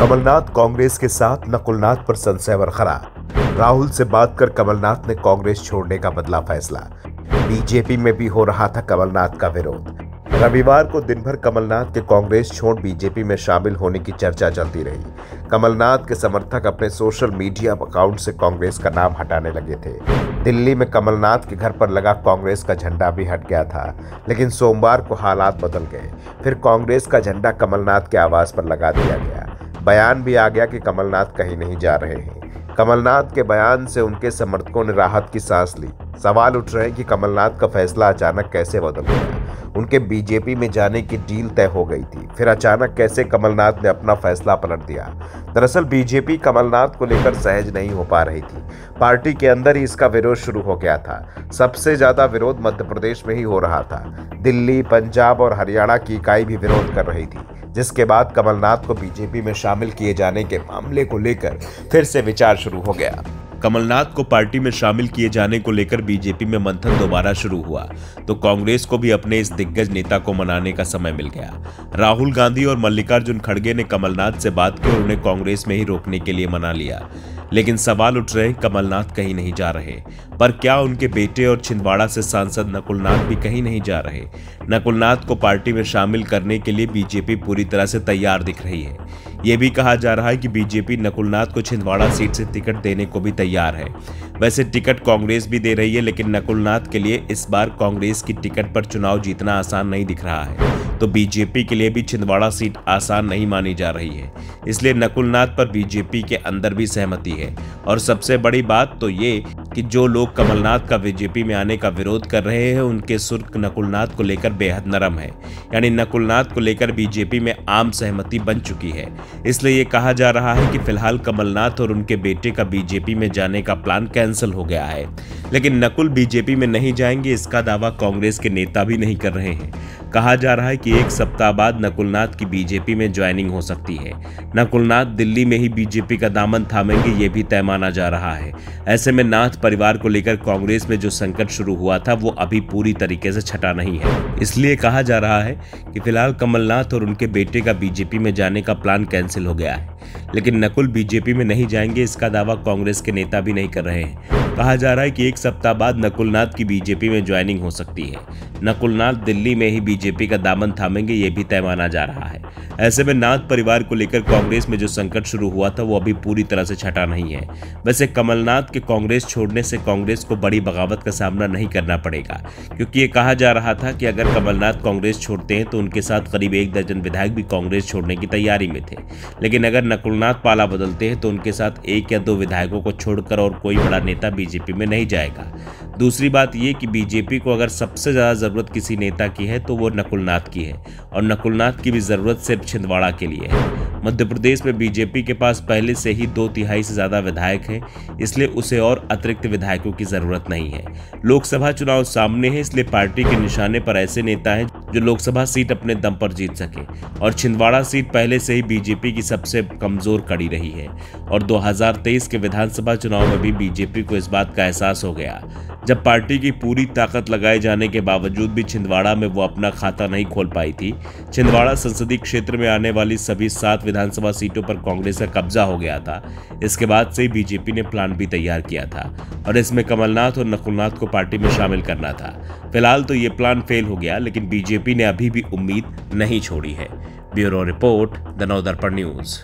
कमलनाथ कांग्रेस के साथ, नकुलनाथ पर संशय बरकरार। राहुल से बात कर कमलनाथ ने कांग्रेस छोड़ने का बदला फैसला। बीजेपी में भी हो रहा था कमलनाथ का विरोध। रविवार को दिन भर कमलनाथ के कांग्रेस छोड़ बीजेपी में शामिल होने की चर्चा चलती रही। कमलनाथ के समर्थक अपने सोशल मीडिया अकाउंट से कांग्रेस का नाम हटाने लगे थे। दिल्ली में कमलनाथ के घर पर लगा कांग्रेस का झंडा भी हट गया था, लेकिन सोमवार को हालात बदल गए। फिर कांग्रेस का झंडा कमलनाथ के आवास पर लगा दिया गया। बयान भी आ गया कि कमलनाथ कहीं नहीं जा रहे हैं। कमलनाथ के बयान से उनके समर्थकों ने राहत की सांस ली। सवाल उठ रहे हैं कि कमलनाथ का फैसला अचानक कैसे बदल गया। उनके बीजेपी में जाने की डील तय हो गई थी, फिर अचानक कैसे कमलनाथ ने अपना फैसला पलट दिया। दरअसल बीजेपी कमलनाथ को लेकर सहज नहीं हो पा रही थी। पार्टी के अंदर ही इसका विरोध शुरू हो गया था। सबसे ज्यादा विरोध मध्य प्रदेश में ही हो रहा था। दिल्ली, पंजाब और हरियाणा की इकाई भी विरोध कर रही थी, जिसके बाद कमलनाथ को बीजेपी में शामिल किए जाने के मामले को लेकर फिर से विचार शुरू हो गया। कमलनाथ को पार्टी में शामिल किए जाने को लेकर बीजेपी में मंथन दोबारा शुरू हुआ तो कांग्रेस को भी अपने इस दिग्गज नेता को मनाने का समय मिल गया। राहुल गांधी और मल्लिकार्जुन खड़गे ने कमलनाथ से बात की और उन्हें कांग्रेस में ही रोकने के लिए मना लिया। लेकिन सवाल उठ रहे, कमलनाथ कहीं नहीं जा रहे, पर क्या उनके बेटे और छिंदवाड़ा से सांसद नकुलनाथ भी कहीं नहीं जा रहे? नकुलनाथ को पार्टी में शामिल करने के लिए बीजेपी पूरी तरह से तैयार दिख रही है। यह भी कहा जा रहा है कि बीजेपी नकुलनाथ को छिंदवाड़ा सीट से टिकट देने को भी तैयार है। वैसे टिकट कांग्रेस भी दे रही है, लेकिन नकुलनाथ के लिए इस बार कांग्रेस की टिकट पर चुनाव जीतना आसान नहीं दिख रहा है, तो बीजेपी के लिए भी छिंदवाड़ा सीट आसान नहीं मानी जा रही है। इसलिए नकुलनाथ पर बीजेपी के अंदर भी सहमति है। और सबसे बड़ी बात तो ये कि जो लोग कमलनाथ का बीजेपी में आने का विरोध कर रहे हैं, उनके सुर नकुलनाथ को लेकर बेहद नरम है। यानी नकुलनाथ को लेकर बीजेपी में आम सहमति बन चुकी है। इसलिए ये कहा जा रहा है कि फिलहाल कमलनाथ और उनके बेटे का बीजेपी में जाने का प्लान कैंसिल हो गया है। लेकिन नकुल बीजेपी में नहीं जाएंगे, इसका दावा कांग्रेस के नेता भी नहीं कर रहे हैं। कहा जा रहा है कि एक सप्ताह बाद नकुलनाथ की बीजेपी में ज्वाइनिंग हो सकती है। नकुलनाथ दिल्ली में ही बीजेपी का दामन थामेंगे, ये भी तय माना जा रहा है। ऐसे में नाथ परिवार को लेकर कांग्रेस में जो संकट शुरू हुआ था, वो अभी पूरी तरीके से छटा नहीं है। इसलिए कहा जा रहा है कि फिलहाल कमलनाथ और उनके बेटे का बीजेपी में जाने का प्लान कैंसिल हो गया है। लेकिन नकुल बीजेपी में नहीं जाएंगे, इसका दावा कांग्रेस के नेता भी नहीं कर रहे हैं। कहा जा रहा है कि एक सप्ताह बाद नकुलनाथ की बीजेपी में ज्वाइनिंग हो सकती है। नकुलनाथ दिल्ली में ही बीजेपी का दामन थामेंगे, ये भी तय माना जा रहा है। ऐसे में नाथ परिवार को लेकर कांग्रेस में जो संकट शुरू हुआ था, वो अभी पूरी तरह से छटा नहीं है। वैसे कमलनाथ के कांग्रेस छोड़ने से कांग्रेस को बड़ी बगावत का सामना नहीं करना पड़ेगा, क्योंकि ये कहा जा रहा था कि अगर कमलनाथ कांग्रेस छोड़ते हैं तो उनके साथ करीब 1 दर्जन विधायक भी कांग्रेस छोड़ने की तैयारी में थे। लेकिन अगर नकुलनाथ पाला बदलते हैं तो उनके साथ 1 या 2 विधायकों को छोड़कर और कोई बड़ा नेता बीजेपी में नहीं जाएगा। दूसरी बात यह कि बीजेपी को अगर सबसे ज्यादा जरूरत किसी नेता की है तो वो नकुलनाथ की है, और नकुलनाथ की भी जरूरत सिर्फ छिंदवाड़ा के लिए है। मध्य प्रदेश में बीजेपी के पास पहले से ही 2/3 से ज्यादा विधायक हैं, इसलिए उसे और अतिरिक्त विधायकों की जरूरत नहीं है। लोकसभा चुनाव सामने है, इसलिए पार्टी के निशाने पर ऐसे नेता हैं जो लोकसभा सीट अपने दम पर जीत सके। और छिंदवाड़ा सीट पहले से ही बीजेपी की सबसे कमजोर कड़ी रही है, और 2023 के विधानसभा चुनाव में भी बीजेपी को इस बात का एहसास हो गया, जब पार्टी की पूरी ताकत लगाए जाने के बावजूद भी छिंदवाड़ा में वो अपना खाता नहीं खोल पाई थी। छिंदवाड़ा संसदीय क्षेत्र में आने वाली सभी 7 विधानसभा सीटों पर कांग्रेस का कब्जा हो गया था। इसके बाद से ही बीजेपी ने प्लान भी तैयार किया था, और इसमें कमलनाथ और नकुलनाथ को पार्टी में शामिल करना था। फिलहाल तो ये प्लान फेल हो गया, लेकिन बीजेपी ने अभी भी उम्मीद नहीं छोड़ी है। Bureau report, the Navdarpan news.